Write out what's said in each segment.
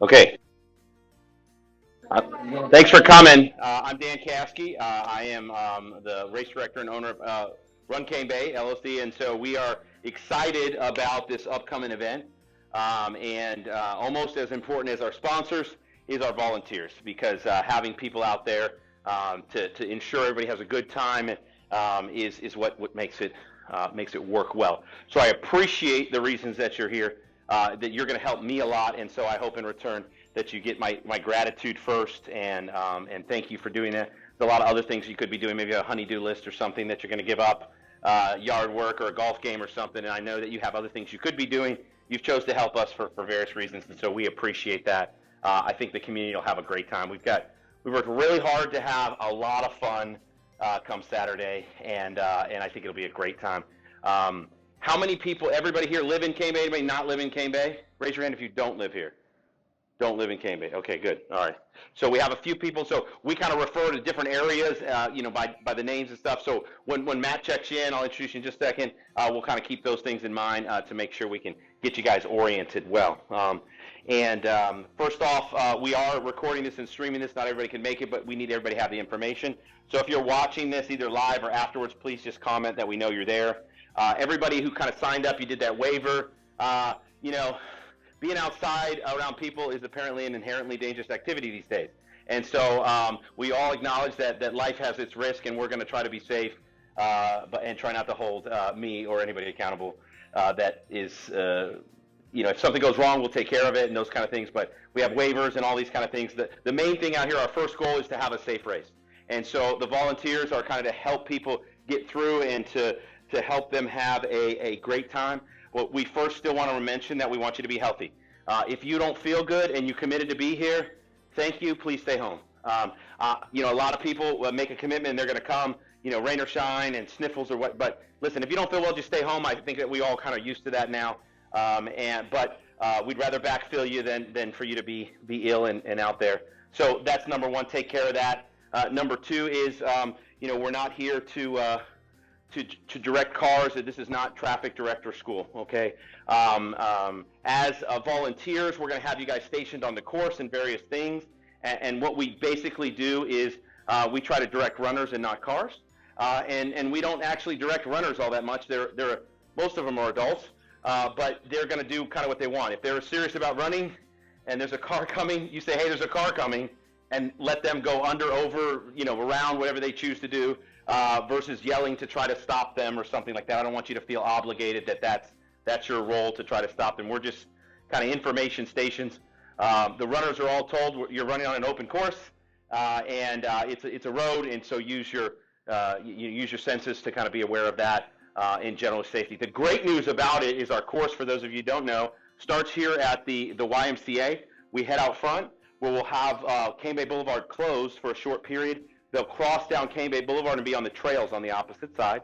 Okay. Thanks for coming. I'm Dan Caskey. I am the race director and owner of Run Cane Bay LLC, and so we are excited about this upcoming event. And almost as important as our sponsors is our volunteers, because having people out there to ensure everybody has a good time is what makes it work well. So I appreciate the reasons that you're here, that you're going to help me a lot, and so I hope in return that you get my gratitude first, and thank you for doing that. There's a lot of other things you could be doing, maybe a honey-do list or something that you're going to give up, yard work or a golf game or something, and I know that you have other things you could be doing. You've chose to help us for various reasons, and so we appreciate that. I think the community will have a great time. We worked really hard to have a lot of fun come Saturday, and I think it'll be a great time. How many people, everybody here live in Cane Bay? Anybody not live in Cane Bay? Raise your hand if you don't live here. Don't live in Cane Bay. Okay, good. All right. So we have a few people. So we kind of refer to different areas, by the names and stuff. So when Matt checks you in, I'll introduce you in just a second. We'll kind of keep those things in mind to make sure we can get you guys oriented well. First off, we are recording this and streaming this. Not everybody can make it, but we need everybody to have the information. So if you're watching this either live or afterwards, please just comment that we know you're there. Everybody who kind of signed up, you did that waiver. Being outside around people is apparently an inherently dangerous activity these days. And so we all acknowledge that life has its risk, and we're going to try to be safe and try not to hold me or anybody accountable. That is, if something goes wrong, we'll take care of it and those kind of things. But we have waivers and all these kind of things. The main thing out here, our first goal is to have a safe race. And so the volunteers are kind of to help people get through and to help them have a great time. Well, we first still want to mention that we want you to be healthy. If you don't feel good and you committed to be here, thank you. Please stay home. A lot of people make a commitment and they're going to come, rain or shine and sniffles or what. But listen, if you don't feel well, just stay home. I think that we all kind of used to that now. But we'd rather backfill you than for you to be ill and out there. So that's number one. Take care of that. Number two is, we're not here to direct cars. This is not traffic director school, okay? As volunteers, we're going to have you guys stationed on the course and various things. And what we basically do is we try to direct runners and not cars. And we don't actually direct runners all that much. Most of them are adults, but they're going to do kind of what they want. If they're serious about running and there's a car coming, you say, hey, there's a car coming, and let them go under, over, around, whatever they choose to do. Versus yelling to try to stop them or something like that. I don't want you to feel obligated that's your role to try to stop them. We're just kind of information stations. The runners are all told you're running on an open course, and it's a road, and so use your senses to kind of be aware of that in general safety. The great news about it is our course, for those of you who don't know, starts here at the YMCA. We head out front where we'll have Cane Bay Boulevard closed for a short period. They'll cross down Cane Bay Boulevard and be on the trails on the opposite side.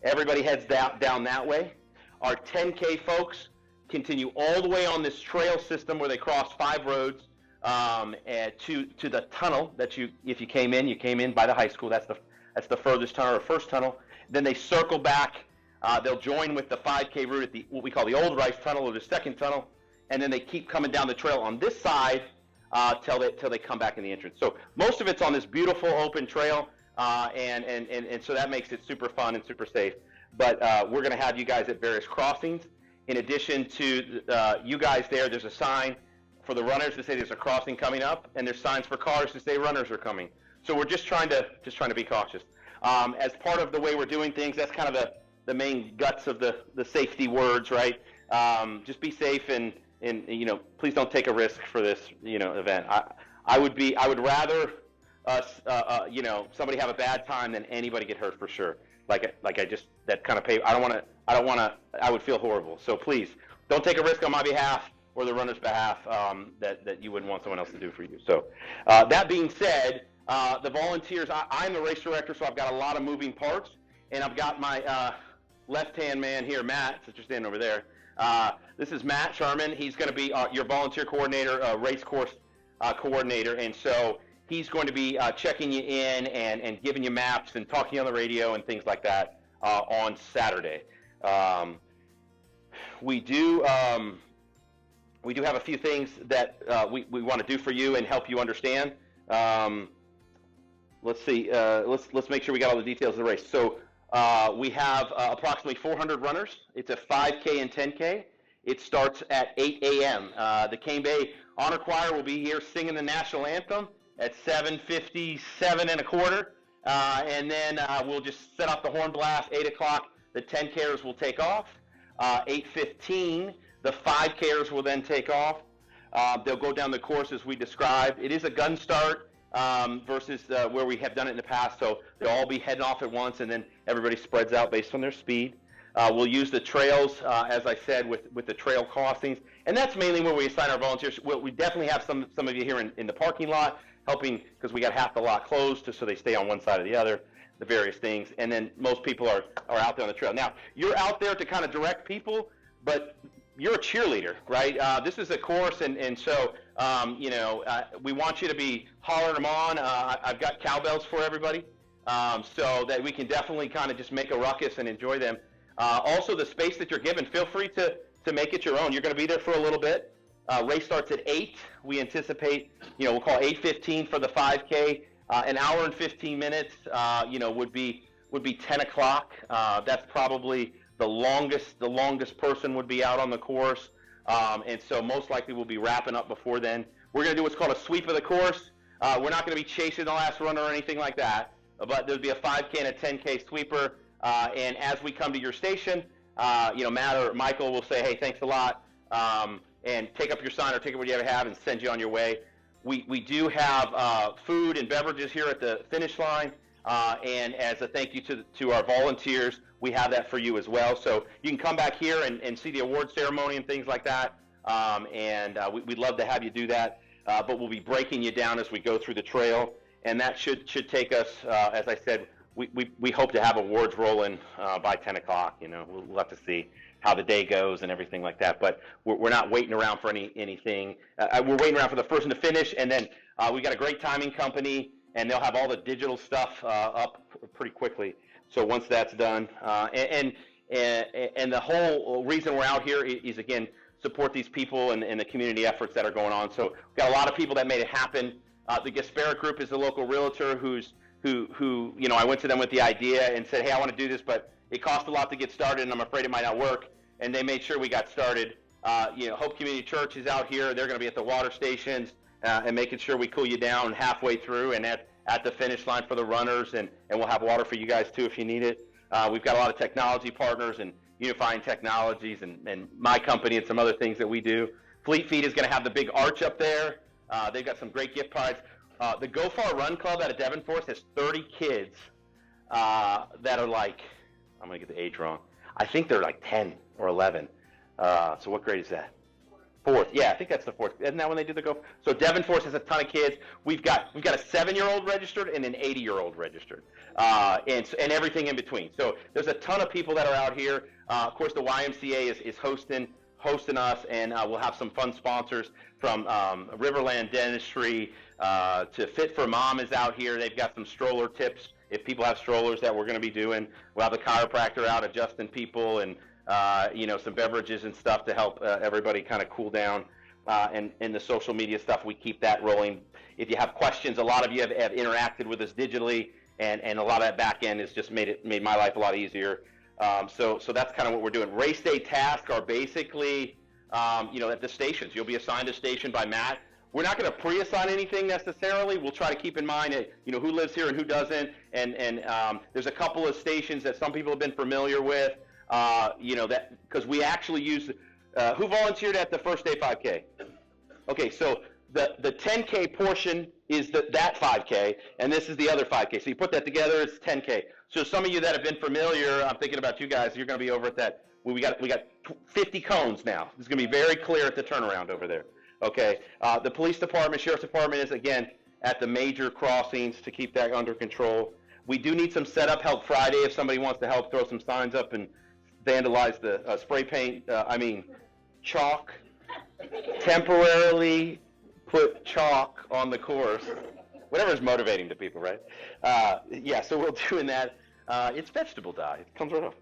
Everybody heads down that way. Our 10K folks continue all the way on this trail system where they cross 5 roads to the tunnel that if you came in by the high school. That's the furthest tunnel or first tunnel. Then they circle back. They'll join with the 5K route at what we call the Old Rice Tunnel or the second tunnel, and then they keep coming down the trail on this side till they come back in the entrance. So most of it's on this beautiful open trail, and so that makes it super fun and super safe. But we're going to have you guys at various crossings. In addition to you guys there's a sign for the runners to say there's a crossing coming up, and there's signs for cars to say runners are coming. So we're just trying to be cautious. As part of the way we're doing things, that's kind of the main guts of the safety words, right? Just be safe and please don't take a risk for this, event. I would rather us, somebody have a bad time than anybody get hurt for sure. I would feel horrible. So please don't take a risk on my behalf or the runner's behalf that you wouldn't want someone else to do for you. So that being said, the volunteers, I'm the race director, so I've got a lot of moving parts, and I've got my left-hand man here, Matt, since you're standing over there. This is Matt Sherman. He's going to be your volunteer coordinator, race course coordinator, and so he's going to be checking you in and giving you maps and talking on the radio and things like that on Saturday. We do we do have a few things that we want to do for you and help you understand. Let's see. Let's make sure we got all the details of the race. So we have approximately 400 runners. It's a 5K and 10K. It starts at 8 a.m. The Cane Bay Honor Choir will be here singing the national anthem at 7:57 1/4. And then we'll just set off the horn blast, 8 o'clock. The 10Kers will take off. 8:15, the 5Kers will then take off. They'll go down the course as we described. It is a gun start versus where we have done it in the past, so they'll all be heading off at once, and then everybody spreads out based on their speed. We'll use the trails, as I said, with the trail crossings, and that's mainly where we assign our volunteers. We definitely have some of you here in the parking lot helping, because we got half the lot closed just so they stay on one side or the other, the various things, and then most people are out there on the trail. Now, you're out there to kind of direct people, but you're a cheerleader, right? This is a course, and so, we want you to be hollering them on. I've got cowbells for everybody, so that we can definitely kind of just make a ruckus and enjoy them. Also, the space that you're given, feel free to make it your own. You're going to be there for a little bit. Race starts at 8. We anticipate, we'll call 8:15 for the 5K. An hour and 15 minutes, would be 10 o'clock. That's probably the longest person would be out on the course. And so most likely we'll be wrapping up before then. We're going to do what's called a sweep of the course. We're not going to be chasing the last runner or anything like that, but there'll be a 5K and a 10K sweeper. And as we come to your station, Matt or Michael will say, hey, thanks a lot, and take up your sign or take up what you ever have and send you on your way. We do have food and beverages here at the finish line, and as a thank you to our volunteers, we have that for you as well. So you can come back here and see the award ceremony and things like that, and we'd love to have you do that, but we'll be breaking you down as we go through the trail, and that should take us, as I said, we hope to have awards rolling by 10 o'clock. We'll have to see how the day goes and everything like that, but we're not waiting around for anything. We're waiting around for the person to finish, and then we got a great timing company, and they'll have all the digital stuff up pretty quickly. So once that's done, and the whole reason we're out here is again, support these people and the community efforts that are going on. So we've got a lot of people that made it happen. The Gasparic Group is the local realtor who I went to them with the idea and said, hey, I want to do this, but it cost a lot to get started, and I'm afraid it might not work. And they made sure we got started. Hope Community Church is out here. They're going to be at the water stations and making sure we cool you down halfway through and at the finish line for the runners, and we'll have water for you guys too if you need it. We've got a lot of technology partners and Unifying Technologies and my company and some other things that we do. Fleet Feet is going to have the big arch up there. They've got some great gift cards. The Go Far Run Club out of Devon Forest has 30 kids that are like, I'm going to get the age wrong. I think they're like 10 or 11. So what grade is that? Fourth. Yeah, I think that's the fourth. Isn't that when they do the Go? So Devon Forest has a ton of kids. We've got a 7-year-old registered and an 80-year-old registered, and everything in between. So there's a ton of people that are out here. Of course, the YMCA is hosting us, and we'll have some fun sponsors from Riverland Dentistry to Fit for Mom is out here. They've got some stroller tips if people have strollers that we're going to be doing. We'll have a chiropractor out adjusting people, and some beverages and stuff to help everybody kind of cool down. And the social media stuff, we keep that rolling. If you have questions, a lot of you have interacted with us digitally, and a lot of that back end has just made my life a lot easier. So that's kind of what we're doing. Race day tasks are basically, at the stations. You'll be assigned a station by Matt. We're not going to pre-assign anything necessarily. We'll try to keep in mind, who lives here and who doesn't. And there's a couple of stations that some people have been familiar with, that because we actually use, who volunteered at the first day 5K? Okay, so the 10K portion is that 5K, and this is the other 5K. So you put that together, it's 10K. So some of you that have been familiar, I'm thinking about you guys, you're going to be over at that. We got 50 cones now. It's going to be very clear at the turnaround over there. Okay, the police department, sheriff's department is, again, at the major crossings to keep that under control. We do need some setup help Friday if somebody wants to help throw some signs up and vandalize the chalk. Temporarily put chalk on the course. Whatever is motivating to people, right? So we're doing that. It's vegetable dye. It comes right off.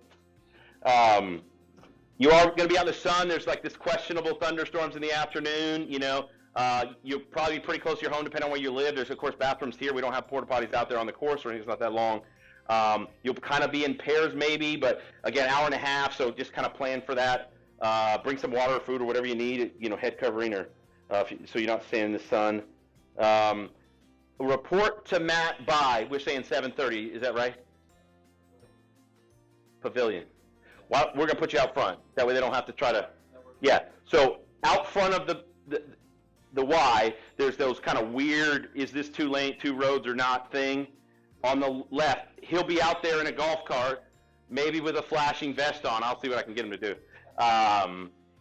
You are going to be out in the sun. There's like this questionable thunderstorms in the afternoon. You'll probably be pretty close to your home depending on where you live. There's, of course, bathrooms here. We don't have porta potties out there on the course or anything. It's not that long. You'll kind of be in pairs maybe, but again, hour and a half. So just kind of plan for that. Bring some water or food or whatever you need, head covering or so you're not staying in the sun. Report to Matt by, we're saying 7:30. Is that right? Pavilion. Well, we're going to put you out front. That way they don't have to try to. Yeah. So out front of the Y, there's those kind of weird, is this two roads or not thing. On the left, he'll be out there in a golf cart, maybe with a flashing vest on. I'll see what I can get him to do.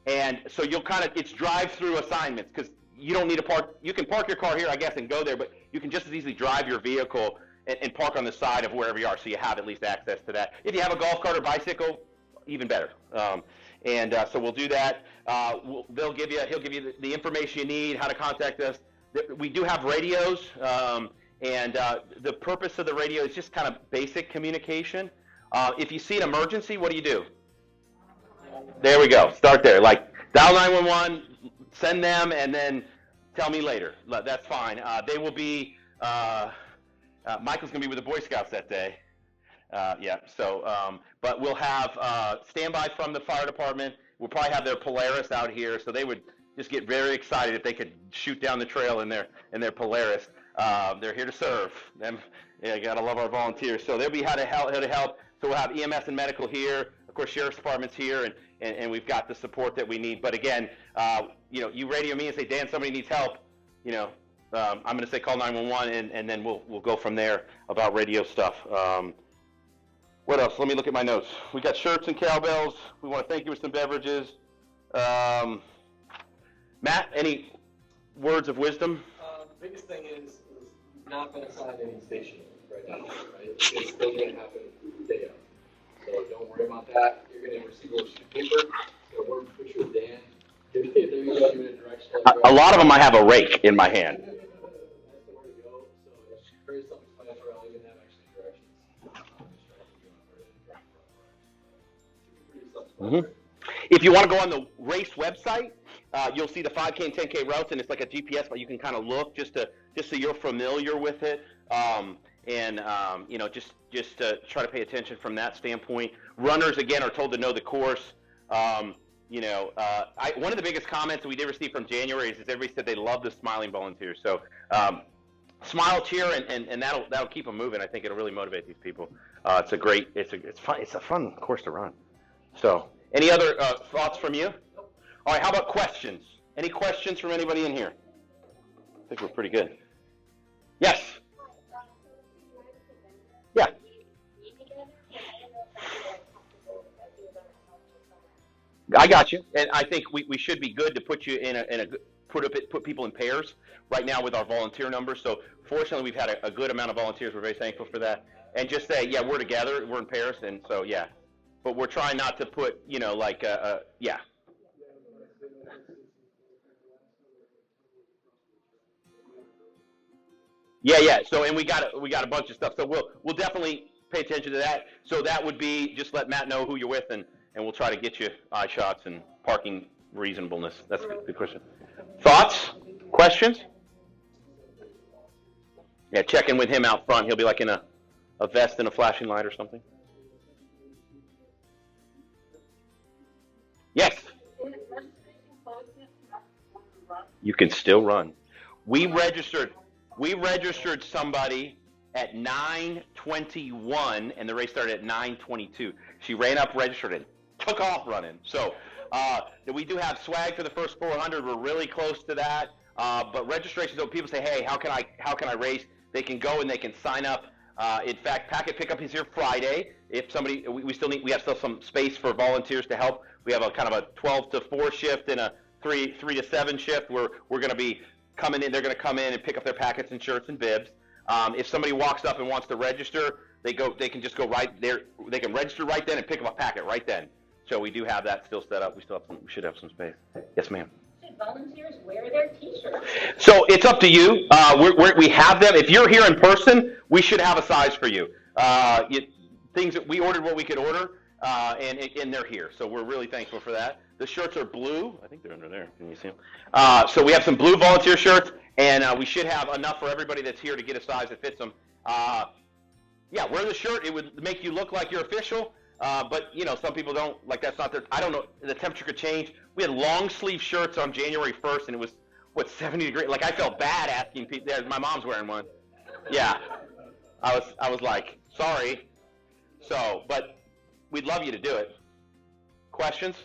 And so you'll it's drive-through assignments because you don't need to park. You can park your car here, I guess, and go there, but you can just as easily drive your vehicle and park on the side of wherever you are, so you have at least access to that. If you have a golf cart or bicycle, even better. So we'll do that. He'll give you the information you need, how to contact us. We do have radios, and the purpose of the radio is just kind of basic communication. If you see an emergency, what do? There we go. Start there. Like dial 911, send them, and then tell me later. That's fine. They will be. Michael's going to be with the Boy Scouts that day. But we'll have standby from the fire department. We'll probably have their Polaris out here, so they would just get very excited if they could shoot down the trail in their Polaris. They're here to serve. Gotta love our volunteers. So they'll be how to help. So we'll have EMS and medical here. Of course, Sheriff's Department's here, and we've got the support that we need. But again, you radio me and say, Dan, somebody needs help. I'm going to say call 911, and then we'll go from there about radio stuff. What else? Let me look at my notes. We got shirts and cowbells. We want to thank you with some beverages. Matt, any words of wisdom? The biggest thing is not going to sign any station right now. Right? It's still going to happen day of. So don't worry about that. You're going to receive a sheet of paper. So we're going to put you with Dan. They're going to give you a direction. A lot of them I have a rake in my hand. That's the way to go. So it's very self-explanatory. I'll even have actually directions. If you want to go on the race website, you'll see the 5K and 10K routes, and it's like a GPS, but you can kind of look just so you're familiar with it, just to try to pay attention from that standpoint. Runners again are told to know the course. One of the biggest comments that we did receive from January is everybody said they love the smiling volunteers. So smile, cheer, and that'll keep them moving. I think it'll really motivate these people. It's a fun course to run. So, any other thoughts from you? All right, how about questions? Any questions from anybody in here? I think we're pretty good. Yes. Yeah. I got you, and I think we should be good to put you put people in pairs right now with our volunteer numbers. So fortunately, we've had a good amount of volunteers. We're very thankful for that. And just say, yeah, we're together, we're in pairs, and so yeah. But we're trying not to put, yeah. Yeah. So, and we got a bunch of stuff. So we'll definitely pay attention to that. So that would be just let Matt know who you're with, and we'll try to get you eye shots and parking reasonableness. That's a good question. Thoughts? Questions? Yeah, check in with him out front. He'll be like in a vest and a flashing light or something. Yes. You can still run. We registered somebody at 9:21, and the race started at 9:22. She ran up, registered, and took off running. So we do have swag for the first 400. We're really close to that. But registration, so people say, hey, how can I race? They can go and they can sign up. In fact, packet pickup is here Friday. If somebody, we have still some space for volunteers to help. We have a kind of a 12 to 4 shift and a 3 to 7 shift where we're going to be coming in. They're going to come in and pick up their packets and shirts and bibs. If somebody walks up and wants to register, they can just go right there. They can register right then and pick up a packet right then. So we do have that still set up. We should have some space. Yes, ma'am. Should volunteers wear their T-shirts? So it's up to you. We have them. If you're here in person, we should have a size for you. Things that we ordered what we could order. and they're here. So we're really thankful for that. The shirts are blue. I think they're under there. Can you see them? So we have some blue volunteer shirts, and we should have enough for everybody that's here to get a size that fits them. Yeah, wear the shirt. It would make you look like you're official. But, you know, some people don't, like, that's not their, I don't know, the temperature could change. We had long sleeve shirts on January 1st, and it was, 70 degrees? Like, I felt bad asking people. Yeah, my mom's wearing one. Yeah. I was like, sorry. So, but we'd love you to do it. Questions?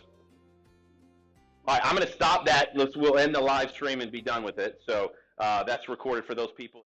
All right, I'm going to stop that. We'll end the live stream and be done with it. So that's recorded for those people.